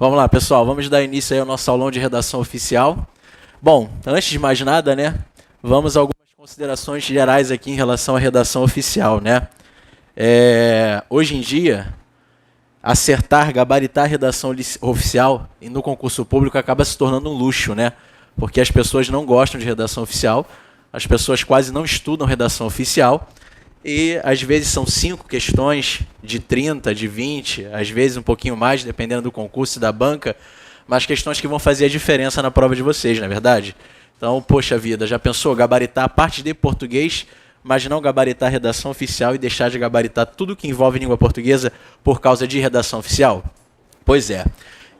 Vamos lá, pessoal, vamos dar início aí ao nosso aulão de redação oficial. Bom, antes de mais nada, né, vamos a algumas considerações gerais aqui em relação à redação oficial, né? Hoje em dia, acertar, gabaritar a redação oficial e no concurso público acaba se tornando um luxo, né? Porque as pessoas não gostam de redação oficial, as pessoas quase não estudam redação oficial e às vezes são 5 questões de 30, de 20, às vezes um pouquinho mais, dependendo do concurso e da banca, mas questões que vão fazer a diferença na prova de vocês, não é verdade? Então, poxa vida, já pensou gabaritar a parte de português, mas não gabaritar a redação oficial e deixar de gabaritar tudo que envolve língua portuguesa por causa de redação oficial? Pois é.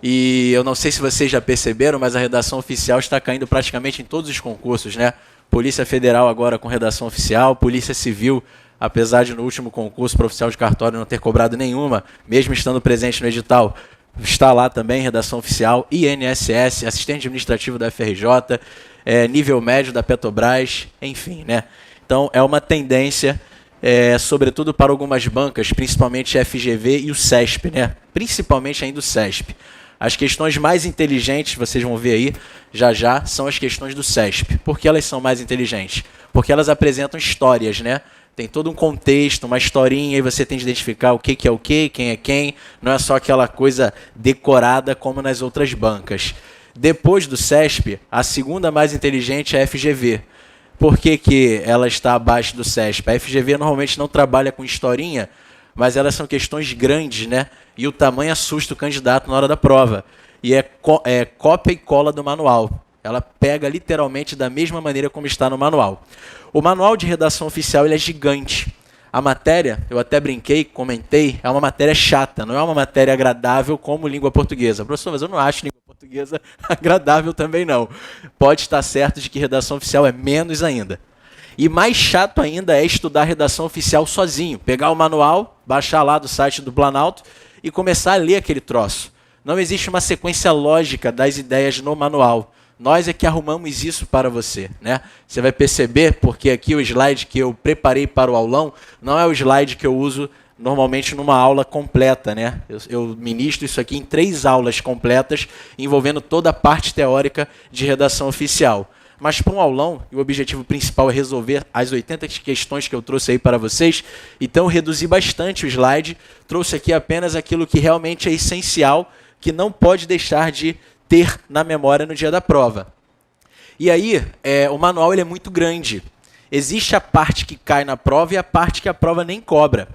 E eu não sei se vocês já perceberam, mas a redação oficial está caindo praticamente em todos os concursos, né? Polícia Federal agora com redação oficial, Polícia Civil, apesar de no último concurso para oficial de cartório não ter cobrado nenhuma, mesmo estando presente no edital, está lá também redação oficial, INSS, assistente administrativo da FRJ, nível médio da Petrobras, enfim, né? Então é uma tendência, sobretudo para algumas bancas, principalmente a FGV e o CESP, né? Principalmente ainda o CESP. As questões mais inteligentes, vocês vão ver aí, já, são as questões do CESP. Por que elas são mais inteligentes? Porque elas apresentam histórias, né? Tem todo um contexto, uma historinha, e você tem de identificar o que é o que, quem é quem. Não é só aquela coisa decorada como nas outras bancas. Depois do CESP, a segunda mais inteligente é a FGV. Por que ela está abaixo do CESP? A FGV normalmente não trabalha com historinha, mas elas são questões grandes, né? E o tamanho assusta o candidato na hora da prova. E é cópia e cola do manual. Ela pega literalmente da mesma maneira como está no manual. O manual de redação oficial ele é gigante. A matéria, eu até brinquei, comentei, é uma matéria chata, não é uma matéria agradável como língua portuguesa. Professor, mas eu não acho língua portuguesa agradável também não. Pode estar certo de que redação oficial é menos ainda. E mais chato ainda é estudar redação oficial sozinho. Pegar o manual, baixar lá do site do Planalto e começar a ler aquele troço. Não existe uma sequência lógica das ideias no manual. Nós é que arrumamos isso para você, né? Você vai perceber, porque aqui o slide que eu preparei para o aulão não é o slide que eu uso normalmente numa aula completa, né? Eu ministro isso aqui em 3 aulas completas, envolvendo toda a parte teórica de redação oficial. Mas para um aulão, e o objetivo principal é resolver as 80 questões que eu trouxe aí para vocês, então eu reduzi bastante o slide, trouxe aqui apenas aquilo que realmente é essencial, que não pode deixar de ter na memória no dia da prova. E aí, o manual ele é muito grande. Existe a parte que cai na prova e a parte que a prova nem cobra.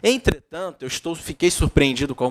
Entretanto, fiquei surpreendido com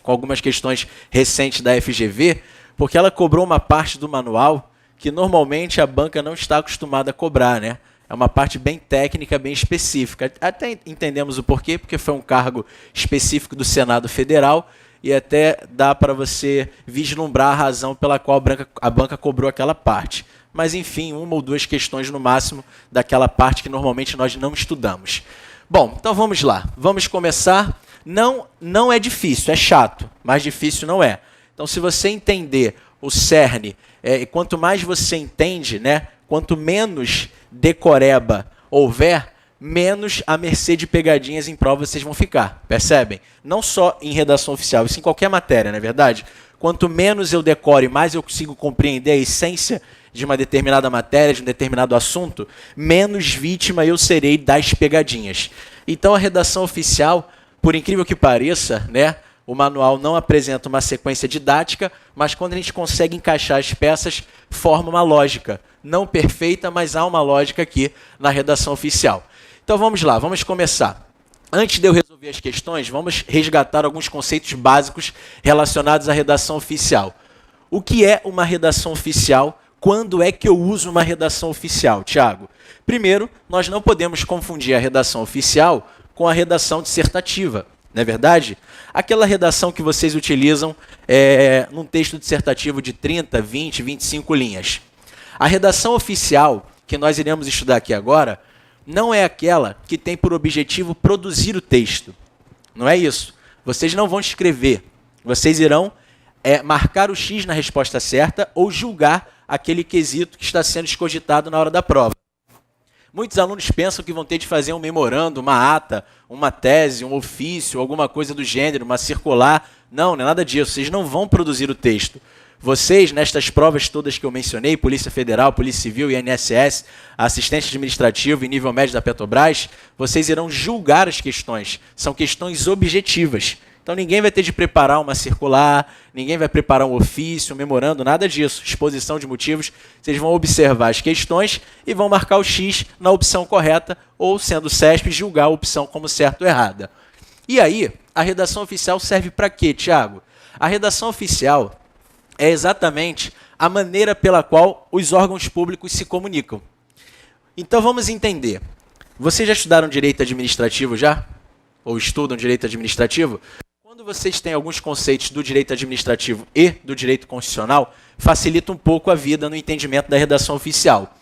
algumas questões recentes da FGV, porque ela cobrou uma parte do manual que normalmente a banca não está acostumada a cobrar, né? É uma parte bem técnica, bem específica. Até entendemos o porquê, porque foi um cargo específico do Senado Federal, e até dá para você vislumbrar a razão pela qual a banca cobrou aquela parte. Mas, enfim, 1 ou 2 questões no máximo daquela parte que normalmente nós não estudamos. Bom, então vamos lá. Vamos começar. Não é difícil, é chato, mas difícil não é. Então, se você entender o cerne, quanto mais você entende, né, quanto menos decoreba houver, menos à mercê de pegadinhas em prova vocês vão ficar, percebem? Não só em redação oficial, isso em qualquer matéria, não é verdade? Quanto menos eu decore, mais eu consigo compreender a essência de uma determinada matéria, de um determinado assunto, menos vítima eu serei das pegadinhas. Então a redação oficial, por incrível que pareça, né, o manual não apresenta uma sequência didática, mas quando a gente consegue encaixar as peças, forma uma lógica. Não perfeita, mas há uma lógica aqui na redação oficial. Então vamos lá, vamos começar. Antes de eu resolver as questões, vamos resgatar alguns conceitos básicos relacionados à redação oficial. O que é uma redação oficial? Quando é que eu uso uma redação oficial, Tiago? Primeiro, nós não podemos confundir a redação oficial com a redação dissertativa, não é verdade? Aquela redação que vocês utilizam num texto dissertativo de 30, 20, 25 linhas. A redação oficial, que nós iremos estudar aqui agora, não é aquela que tem por objetivo produzir o texto. Não é isso. Vocês não vão escrever. Vocês irão marcar o X na resposta certa ou julgar aquele quesito que está sendo escogitado na hora da prova. Muitos alunos pensam que vão ter de fazer um memorando, uma ata, uma tese, um ofício, alguma coisa do gênero, uma circular. Não, não é nada disso. Vocês não vão produzir o texto. Vocês, nestas provas todas que eu mencionei, Polícia Federal, Polícia Civil, INSS, assistente administrativo e nível médio da Petrobras, vocês irão julgar as questões. São questões objetivas. Então ninguém vai ter de preparar uma circular, ninguém vai preparar um ofício, um memorando, nada disso. Exposição de motivos, vocês vão observar as questões e vão marcar o X na opção correta ou, sendo CESP, julgar a opção como certa ou errada. E aí, a redação oficial serve para quê, Tiago? A redação oficial é exatamente a maneira pela qual os órgãos públicos se comunicam. Então vamos entender. Vocês já estudaram direito administrativo já? Ou estudam direito administrativo? Quando vocês têm alguns conceitos do direito administrativo e do direito constitucional, facilita um pouco a vida no entendimento da redação oficial.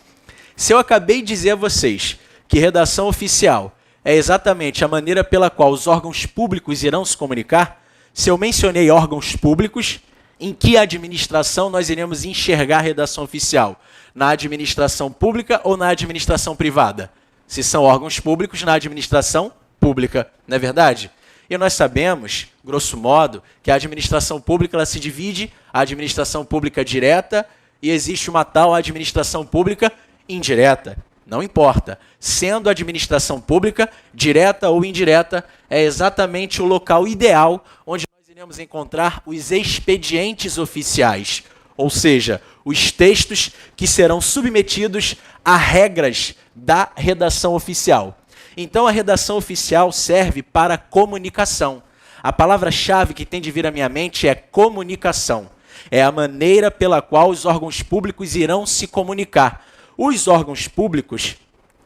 Se eu acabei de dizer a vocês que redação oficial é exatamente a maneira pela qual os órgãos públicos irão se comunicar, se eu mencionei órgãos públicos, em que administração nós iremos enxergar a redação oficial? Na administração pública ou na administração privada? Se são órgãos públicos, na administração pública, não é verdade? E nós sabemos, grosso modo, que a administração pública ela se divide a administração pública direta e existe uma tal administração pública indireta. Não importa. Sendo a administração pública, direta ou indireta, é exatamente o local ideal onde nós iremos encontrar os expedientes oficiais, ou seja, os textos que serão submetidos a regras da redação oficial. Então, a redação oficial serve para comunicação. A palavra-chave que tem de vir à minha mente é comunicação. É a maneira pela qual os órgãos públicos irão se comunicar. Os órgãos públicos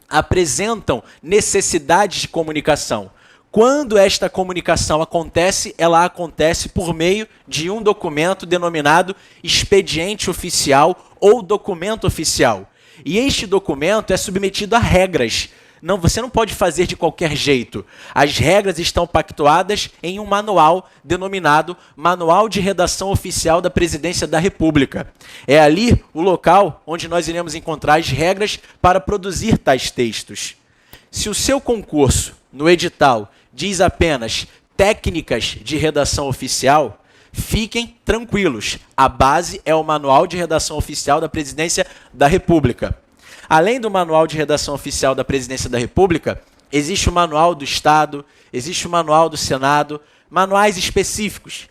apresentam necessidades de comunicação. Quando esta comunicação acontece, ela acontece por meio de um documento denominado expediente oficial ou documento oficial. E este documento é submetido a regras. Não, você não pode fazer de qualquer jeito. As regras estão pactuadas em um manual denominado Manual de Redação Oficial da Presidência da República. É ali o local onde nós iremos encontrar as regras para produzir tais textos. Se o seu concurso, no edital, diz apenas técnicas de redação oficial, fiquem tranquilos. A base é o Manual de Redação Oficial da Presidência da República. Além do Manual de Redação Oficial da Presidência da República, existe o Manual do Estado, existe o Manual do Senado, manuais específicos.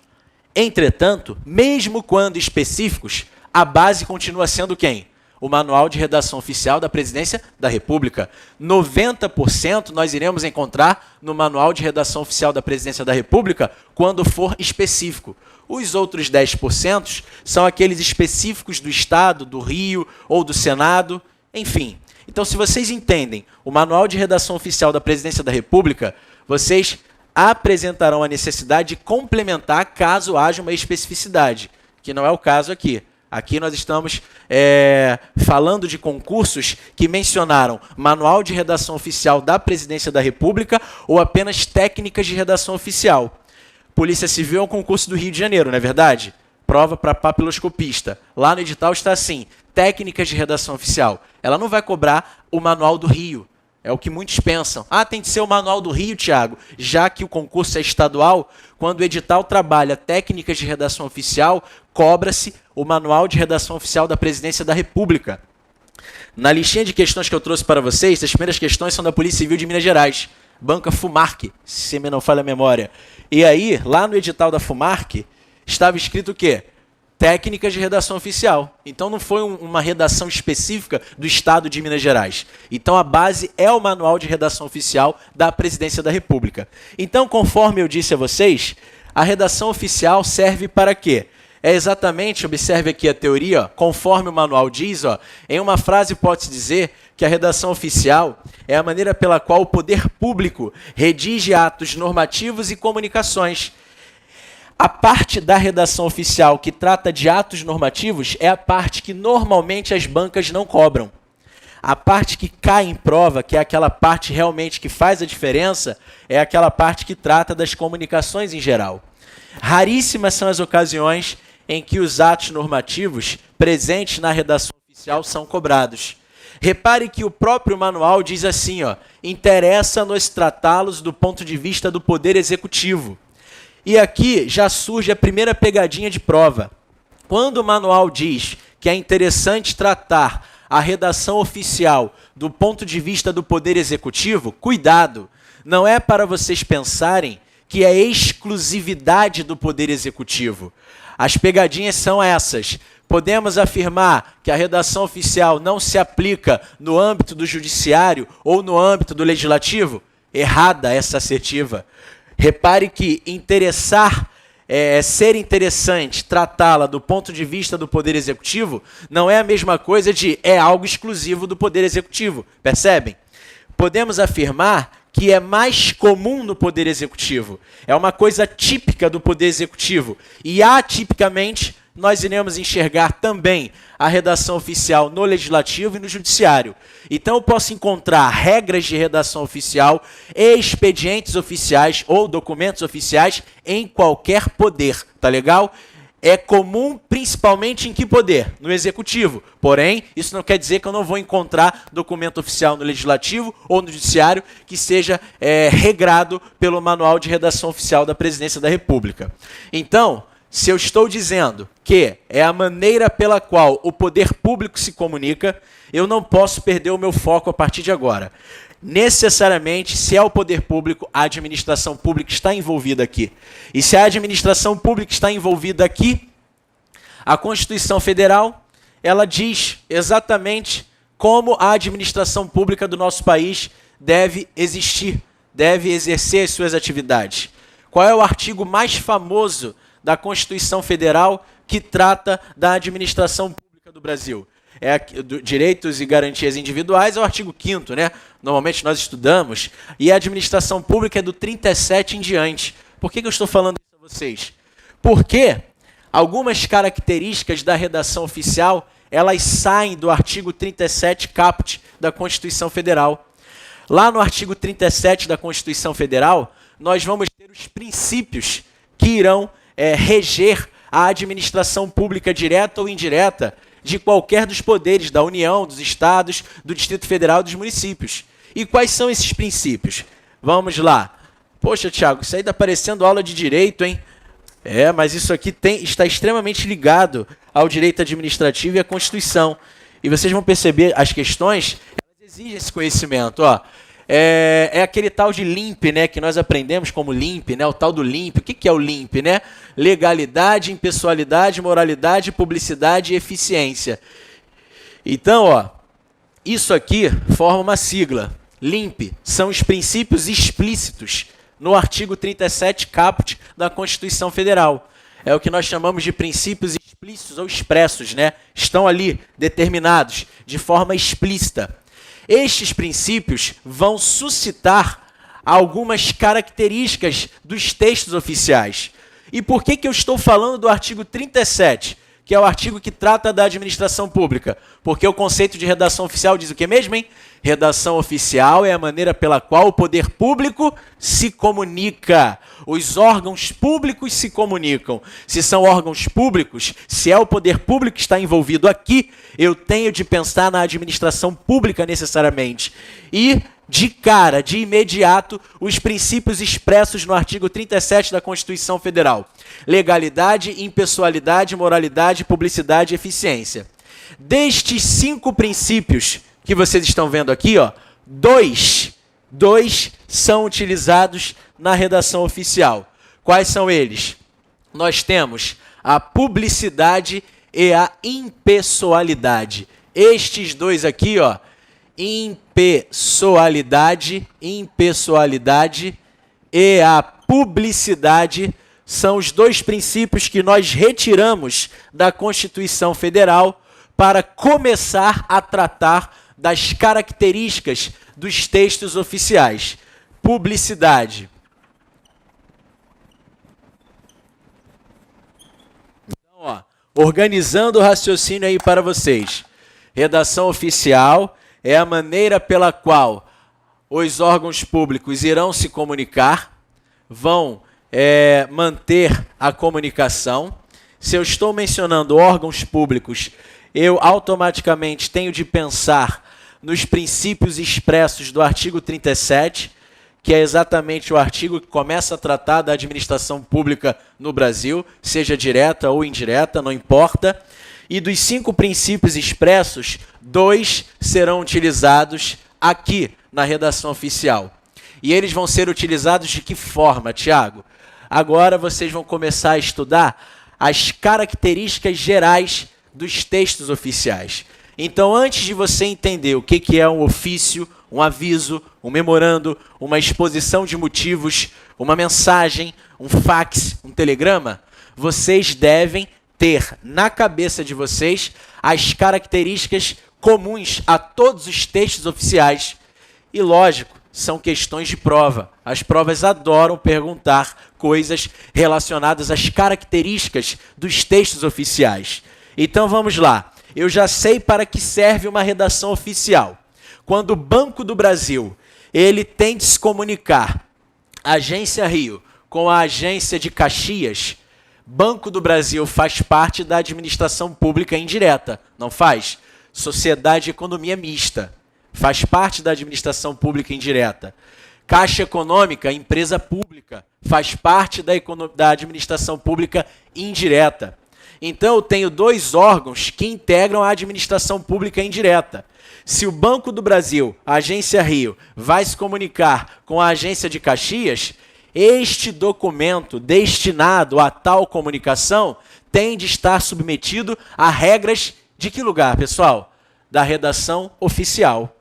Entretanto, mesmo quando específicos, a base continua sendo quem? O Manual de Redação Oficial da Presidência da República. 90% nós iremos encontrar no Manual de Redação Oficial da Presidência da República quando for específico. Os outros 10% são aqueles específicos do Estado, do Rio ou do Senado. Enfim, então se vocês entendem o Manual de Redação Oficial da Presidência da República, vocês apresentarão a necessidade de complementar caso haja uma especificidade, que não é o caso aqui. Aqui nós estamos falando de concursos que mencionaram Manual de Redação Oficial da Presidência da República ou apenas técnicas de redação oficial. Polícia Civil é um concurso do Rio de Janeiro, não é verdade? Prova para papiloscopista. Lá no edital está assim, técnicas de redação oficial. Ela não vai cobrar o Manual do Rio. É o que muitos pensam. Ah, tem que ser o Manual do Rio, Tiago. Já que o concurso é estadual, quando o edital trabalha técnicas de redação oficial, cobra-se o Manual de Redação Oficial da Presidência da República. Na listinha de questões que eu trouxe para vocês, as primeiras questões são da Polícia Civil de Minas Gerais. Banca FUMARC, se me não falha a memória. E aí, lá no edital da FUMARC, estava escrito o quê? Técnicas de redação oficial. Então não foi uma redação específica do Estado de Minas Gerais. Então a base é o Manual de Redação Oficial da Presidência da República. Então, conforme eu disse a vocês, a redação oficial serve para quê? É exatamente, observe aqui a teoria, ó, conforme o manual diz, ó, em uma frase pode-se dizer que a redação oficial é a maneira pela qual o poder público redige atos normativos e comunicações. A parte da redação oficial que trata de atos normativos é a parte que normalmente as bancas não cobram. A parte que cai em prova, que é aquela parte realmente que faz a diferença, é aquela parte que trata das comunicações em geral. Raríssimas são as ocasiões em que os atos normativos presentes na redação oficial são cobrados. Repare que o próprio manual diz assim, ó, interessa-nos tratá-los do ponto de vista do Poder Executivo. E aqui já surge a primeira pegadinha de prova. Quando o manual diz que é interessante tratar a redação oficial do ponto de vista do Poder Executivo, cuidado, não é para vocês pensarem que é exclusividade do Poder Executivo. As pegadinhas são essas. Podemos afirmar que a redação oficial não se aplica no âmbito do judiciário ou no âmbito do legislativo? Errada essa assertiva. Repare que ser interessante tratá-la do ponto de vista do Poder Executivo não é a mesma coisa de é algo exclusivo do Poder Executivo. Percebem? Podemos afirmar que é mais comum no Poder Executivo. É uma coisa típica do Poder Executivo. E atipicamente, nós iremos enxergar também a redação oficial no Legislativo e no Judiciário. Então, eu posso encontrar regras de redação oficial, expedientes oficiais ou documentos oficiais em qualquer poder. Tá legal? É comum principalmente em que poder? No Executivo. Porém, isso não quer dizer que eu não vou encontrar documento oficial no Legislativo ou no Judiciário que seja regrado pelo Manual de Redação Oficial da Presidência da República. Então, se eu estou dizendo que é a maneira pela qual o poder público se comunica, eu não posso perder o meu foco a partir de agora. Necessariamente, se é o poder público, a administração pública está envolvida aqui. E se a administração pública está envolvida aqui, a Constituição Federal, ela diz exatamente como a administração pública do nosso país deve existir, deve exercer as suas atividades. Qual é o artigo mais famoso da Constituição Federal que trata da administração pública do Brasil? Direitos e garantias individuais é o artigo 5º, né? Normalmente nós estudamos, e a administração pública é do 37 em diante. Por que eu estou falando isso a vocês? Porque algumas características da redação oficial, elas saem do artigo 37 caput da Constituição Federal. Lá no artigo 37 da Constituição Federal, nós vamos ter os princípios que irão reger a administração pública direta ou indireta de qualquer dos poderes, da União, dos Estados, do Distrito Federal e dos municípios. E quais são esses princípios? Vamos lá. Poxa, Thiago, isso aí está parecendo aula de direito, hein? Mas isso aqui está extremamente ligado ao direito administrativo e à Constituição. E vocês vão perceber, as questões, elas exigem esse conhecimento. Ó. É aquele tal de LIMP, né, que nós aprendemos como LIMP, né, o tal do LIMP. O que é o LIMP? Né? Legalidade, impessoalidade, moralidade, publicidade e eficiência. Então, ó, isso aqui forma uma sigla. LIMP são os princípios explícitos no artigo 37 caput da Constituição Federal. É o que nós chamamos de princípios explícitos ou expressos, né? Estão ali determinados de forma explícita. Estes princípios vão suscitar algumas características dos textos oficiais. E por que eu estou falando do artigo 37, que é o artigo que trata da administração pública? Porque o conceito de redação oficial diz o que mesmo, hein? Redação oficial é a maneira pela qual o poder público se comunica. Os órgãos públicos se comunicam. Se são órgãos públicos, se é o poder público que está envolvido aqui, eu tenho de pensar na administração pública necessariamente. E, de cara, de imediato, os princípios expressos no artigo 37 da Constituição Federal. Legalidade, impessoalidade, moralidade, publicidade e eficiência. Destes 5 princípios que vocês estão vendo aqui, ó, dois são utilizados na redação oficial. Quais são eles? Nós temos a publicidade e a impessoalidade. Estes dois aqui, ó, impessoalidade e a publicidade são os 2 princípios que nós retiramos da Constituição Federal para começar a tratar das características dos textos oficiais. Publicidade. Então, ó, organizando o raciocínio aí para vocês. Redação oficial é a maneira pela qual os órgãos públicos irão se comunicar, vão manter a comunicação. Se eu estou mencionando órgãos públicos, eu automaticamente tenho de pensar nos princípios expressos do artigo 37, que é exatamente o artigo que começa a tratar da administração pública no Brasil, seja direta ou indireta, não importa. E dos 5 princípios expressos, 2 serão utilizados aqui na redação oficial. E eles vão ser utilizados de que forma, Tiago? Agora vocês vão começar a estudar as características gerais dos textos oficiais. Então, antes de você entender o que é um ofício, um aviso, um memorando, uma exposição de motivos, uma mensagem, um fax, um telegrama, vocês devem ter na cabeça de vocês as características comuns a todos os textos oficiais. E, lógico, são questões de prova. As provas adoram perguntar coisas relacionadas às características dos textos oficiais. Então, vamos lá. Eu já sei para que serve uma redação oficial. Quando o Banco do Brasil ele tem de se comunicar, a Agência Rio com a Agência de Caxias, Banco do Brasil faz parte da administração pública indireta, não faz? Sociedade de Economia Mista faz parte da administração pública indireta. Caixa Econômica, empresa pública, faz parte da administração pública indireta. Então, eu tenho 2 órgãos que integram a administração pública indireta. Se o Banco do Brasil, a Agência Rio, vai se comunicar com a Agência de Caxias, este documento destinado a tal comunicação tem de estar submetido a regras de que lugar, pessoal? Da redação oficial.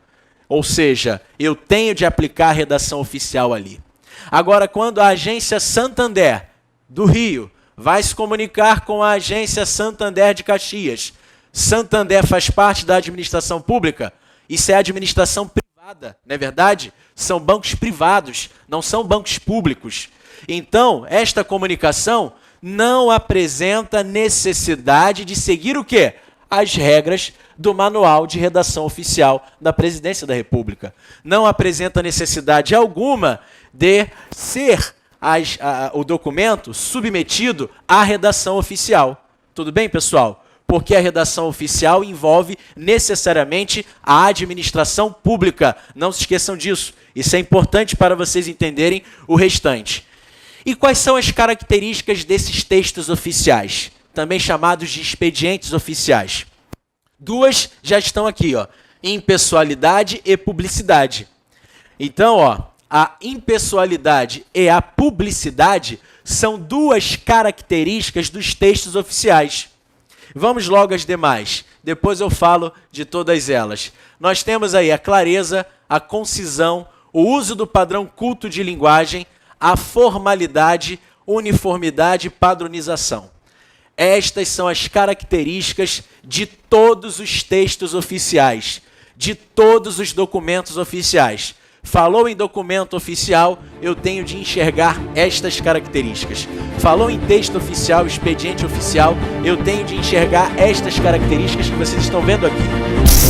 Ou seja, eu tenho de aplicar a redação oficial ali. Agora, quando a Agência Santander, do Rio, vai se comunicar com a Agência Santander de Caxias, Santander faz parte da administração pública? Isso é administração privada, não é verdade? São bancos privados, não são bancos públicos. Então, esta comunicação não apresenta necessidade de seguir o quê? As regras do Manual de Redação Oficial da Presidência da República. Não apresenta necessidade alguma de ser o documento submetido à redação oficial. Tudo bem, pessoal? Porque a redação oficial envolve necessariamente a administração pública. Não se esqueçam disso. Isso é importante para vocês entenderem o restante. E quais são as características desses textos oficiais, também chamados de expedientes oficiais? 2 já estão aqui, ó, impessoalidade e publicidade. Então, ó, a impessoalidade e a publicidade são 2 características dos textos oficiais. Vamos logo às demais, depois eu falo de todas elas. Nós temos aí a clareza, a concisão, o uso do padrão culto de linguagem, a formalidade, uniformidade e padronização. Estas são as características de todos os textos oficiais, de todos os documentos oficiais. Falou em documento oficial, eu tenho de enxergar estas características. Falou em texto oficial, expediente oficial, eu tenho de enxergar estas características que vocês estão vendo aqui.